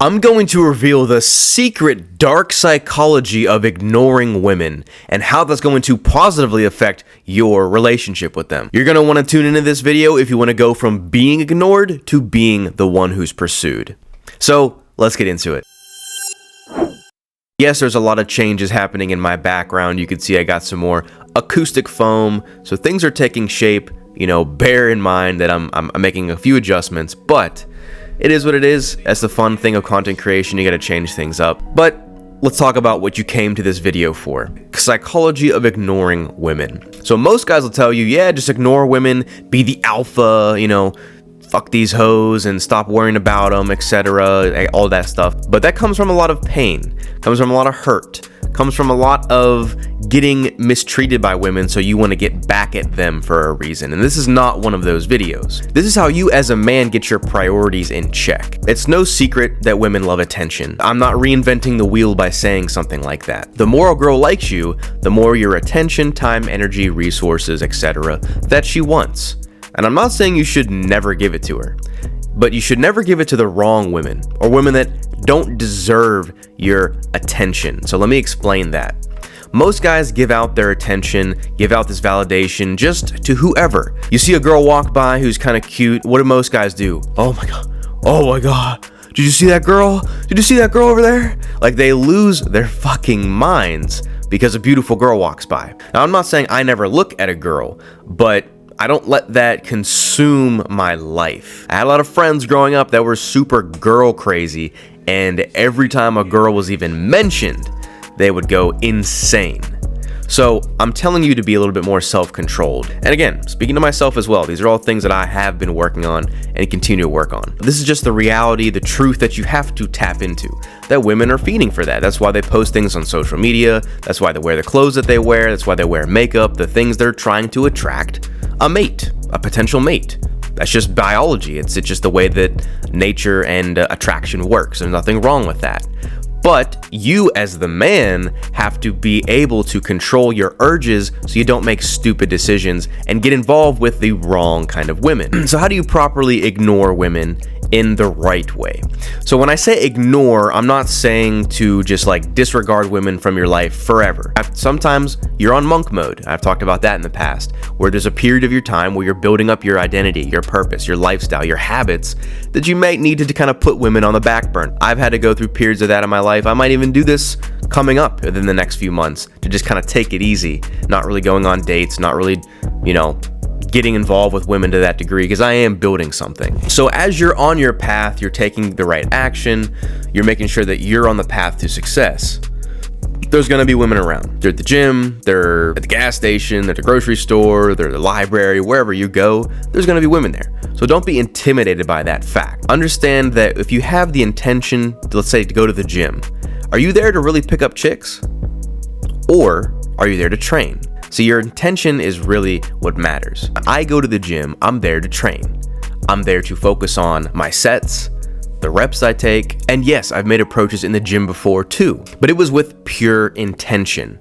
I'm going to reveal the secret dark psychology of ignoring women and how that's going to positively affect your relationship with them. You're going to want to tune into this video if you want to go from being ignored to being the one who's pursued. So let's get into it. Yes, there's a lot of changes happening in my background. You can see I got some more acoustic foam, so things are taking shape. You know, bear in mind that I'm making a few adjustments, but it is what it is. That's the fun thing of content creation. You got to change things up. But let's talk about what you came to this video for. Psychology of ignoring women. So most guys will tell you, yeah, just ignore women, be the alpha, you know, fuck these hoes and stop worrying about them, etc., all that stuff. But that comes from a lot of pain, comes from a lot of hurt, comes from a lot of getting mistreated by women, so you want to get back at them for a reason. And this is not one of those videos. This is how you as a man get your priorities in check. It's no secret that women love attention. I'm not reinventing the wheel by saying something like that. The more a girl likes you, the more your attention, time, energy, resources, etc. that she wants. And I'm not saying you should never give it to her, but you should never give it to the wrong women, or women that don't deserve your attention. So let me explain that. Most guys give out their attention, give out this validation just to whoever. You see a girl walk by who's kind of cute. What do most guys do? Oh my God. Oh my God. Did you see that girl? Did you see that girl over there? Like, they lose their fucking minds because a beautiful girl walks by. Now, I'm not saying I never look at a girl, but I don't let that consume my life. I had a lot of friends growing up that were super girl crazy, and every time a girl was even mentioned, they would go insane. So I'm telling you to be a little bit more self-controlled. And again, speaking to myself as well, these are all things that I have been working on and continue to work on. This is just the reality, the truth that you have to tap into, that women are feeding for that. That's why they post things on social media. That's why they wear the clothes that they wear. That's why they wear makeup, the things they're trying to attract a mate, a potential mate. That's just biology. It's just the way that nature and attraction works. There's nothing wrong with that. But you as the man have to be able to control your urges so you don't make stupid decisions and get involved with the wrong kind of women. So how do you properly ignore women in the right way? So when I say ignore, I'm not saying to just like disregard women from your life forever. Sometimes you're on monk mode. I've talked about that in the past, where there's a period of your time where you're building up your identity, your purpose, your lifestyle, your habits, that you might need to kind of put women on the back burner. I've had to go through periods of that in my life. I might even do this coming up within the next few months to just kind of take it easy, not really going on dates, not really, you know, getting involved with women to that degree, because I am building something. So as you're on your path, you're taking the right action, you're making sure that you're on the path to success. There's gonna be women around. They're at the gym, they're at the gas station, they're at the grocery store, they're at the library, wherever you go, there's gonna be women there. So don't be intimidated by that fact. Understand that if you have the intention, let's say, to go to the gym, are you there to really pick up chicks? Or are you there to train? So your intention is really what matters. I go to the gym, I'm there to train. I'm there to focus on my sets, the reps I take, and yes, I've made approaches in the gym before too, but it was with pure intention.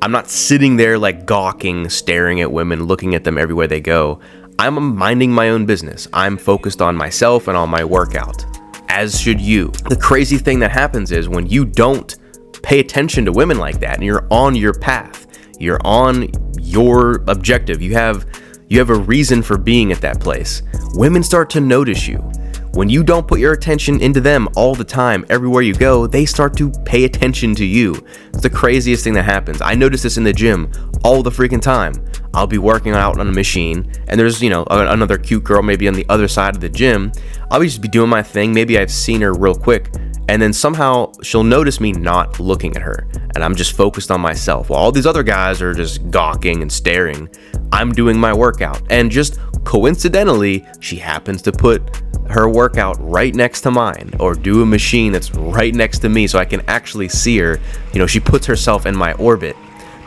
I'm not sitting there like gawking, staring at women, looking at them everywhere they go. I'm minding my own business. I'm focused on myself and on my workout, as should you. The crazy thing that happens is when you don't pay attention to women like that and you're on your path, you're on your objective, you have a reason for being at that place, women start to notice you. When you don't put your attention into them all the time, everywhere you go, they start to pay attention to you. It's the craziest thing that happens. I notice this in the gym all the freaking time. I'll be working out on a machine, and there's, you know, another cute girl maybe on the other side of the gym. I'll just be doing my thing. Maybe I've seen her real quick, and then somehow she'll notice me not looking at her, and I'm just focused on myself. While all these other guys are just gawking and staring, I'm doing my workout. And just coincidentally, she happens to put her workout right next to mine, or do a machine that's right next to me so I can actually see her. You know, she puts herself in my orbit.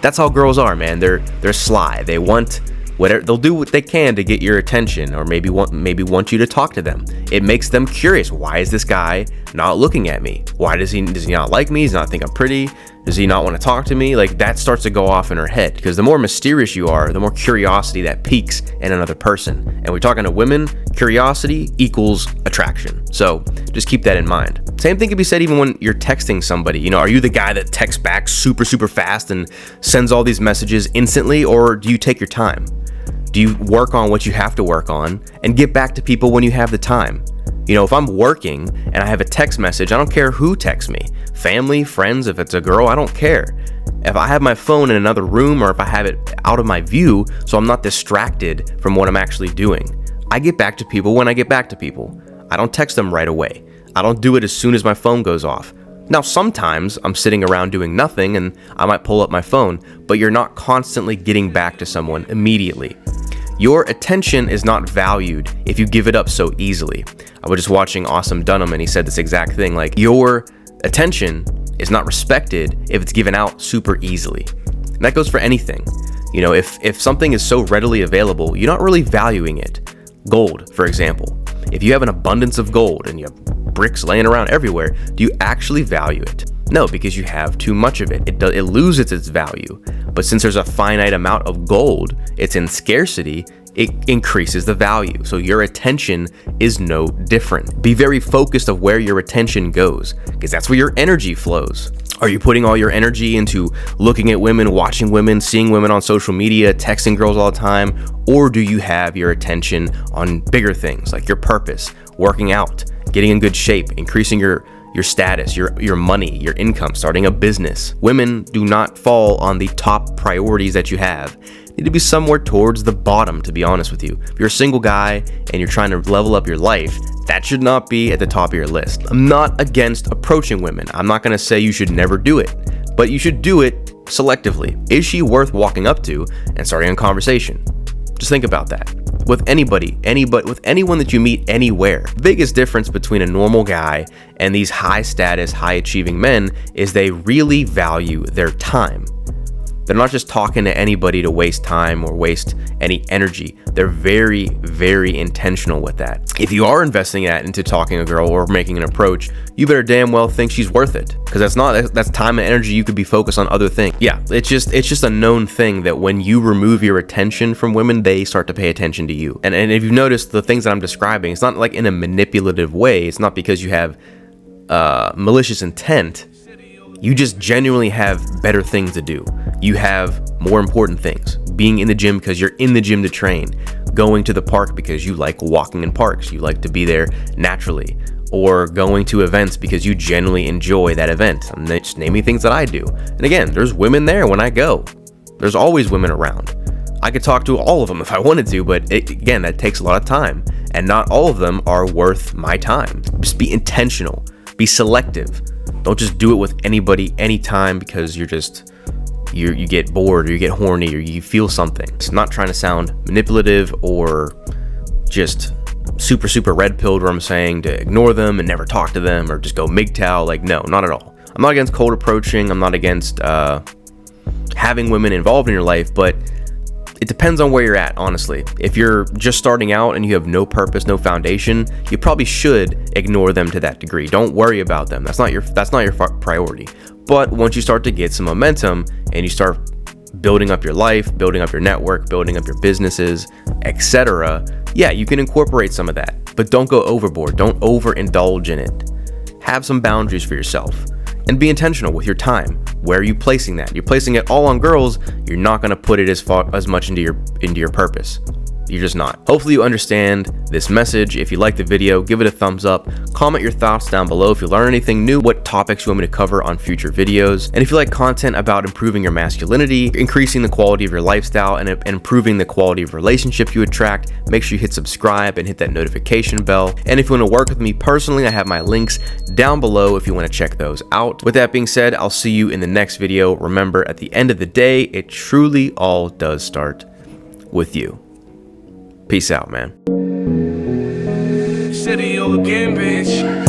That's how girls are, man. They're sly. They want whatever, they'll do what they can to get your attention, or maybe want you to talk to them. It makes them curious. Why is this guy not looking at me? Why does he not like me? Does he not think I'm pretty? Does he not want to talk to me? Like, that starts to go off in her head, because the more mysterious you are, the more curiosity that piques in another person. And we're talking to women, Curiosity equals attraction. So just keep that in mind. Same thing can be said even when you're texting somebody. You know, are you the guy that texts back super fast and sends all these messages instantly, or do you take your time? Do you work on what you have to work on and get back to people when you have the time? You know, if I'm working and I have a text message, I don't care who texts me. Family, friends, if it's a girl, I don't care. If I have my phone in another room, or if I have it out of my view so I'm not distracted from what I'm actually doing, I get back to people when I get back to people. I don't text them right away. I don't do it as soon as my phone goes off. Now, sometimes I'm sitting around doing nothing and I might pull up my phone, but you're not constantly getting back to someone immediately. Your attention is not valued if you give it up so easily. I was just watching Awesome Dunham and he said this exact thing, like, your attention is not respected if it's given out super easily. And that goes for anything. You know, if something is so readily available, you're not really valuing it. Gold, for example. If you have an abundance of gold and you have bricks laying around everywhere, do you actually value it? No, because you have too much of it. It loses its value. But since there's a finite amount of gold, it's in scarcity, it increases the value. So your attention is no different. Be very focused of where your attention goes, because that's where your energy flows. Are you putting all your energy into looking at women, watching women, seeing women on social media, texting girls all the time? Or do you have your attention on bigger things like your purpose, working out, getting in good shape, increasing your status, your money, your income, starting a business? Women do not fall on the top priorities that you have. Need to be somewhere towards the bottom, to be honest with you. If you're a single guy and you're trying to level up your life, that should not be at the top of your list. I'm not against approaching women. I'm not going to say you should never do it, but you should do it selectively. Is she worth walking up to and starting a conversation? Just think about that. With anybody, with anyone that you meet anywhere. The biggest difference between a normal guy and these high status, high achieving men is they really value their time. They're not just talking to anybody to waste time or waste any energy. They're very, very intentional with that. If you are investing that into talking to a girl or making an approach, you better damn well think she's worth it, because that's time and energy you could be focused on other things. Yeah, it's just a known thing that when you remove your attention from women, they start to pay attention to you. And if you've noticed, the things that I'm describing, it's not like in a manipulative way. It's not because you have malicious intent. You just genuinely have better things to do. You have more important things. Being in the gym because you're in the gym to train. Going to the park because you like walking in parks. You like to be there naturally. Or going to events because you genuinely enjoy that event. I'm just naming things that I do. And again, there's women there when I go. There's always women around. I could talk to all of them if I wanted to, but again, that takes a lot of time. And not all of them are worth my time. Just be intentional. Be selective. Don't just do it with anybody, anytime, because you get bored or you get horny or you feel something. It's not trying to sound manipulative or just super red pilled where I'm saying to ignore them and never talk to them or just go MGTOW. Like, no, not at all. I'm not against cold approaching. I'm not against having women involved in your life, but it depends on where you're at, honestly. If you're just starting out and you have no purpose, no foundation, you probably should ignore them to that degree. Don't worry about them. That's not your priority. But once you start to get some momentum and you start building up your life, building up your network, building up your businesses, etc., yeah, you can incorporate some of that. But don't go overboard. Don't overindulge in it. Have some boundaries for yourself and be intentional with your time. Where are you placing that? You're placing it all on girls, you're not going to put it as much into your purpose. You're just not. Hopefully you understand this message. If you like the video, give it a thumbs up. Comment your thoughts down below if you learn anything new, what topics you want me to cover on future videos. And if you like content about improving your masculinity, increasing the quality of your lifestyle, and improving the quality of relationships you attract, make sure you hit subscribe and hit that notification bell. And if you want to work with me personally, I have my links down below if you want to check those out. With that being said, I'll see you in the next video. Remember, at the end of the day, it truly all does start with you. Peace out, man. City again, bitch.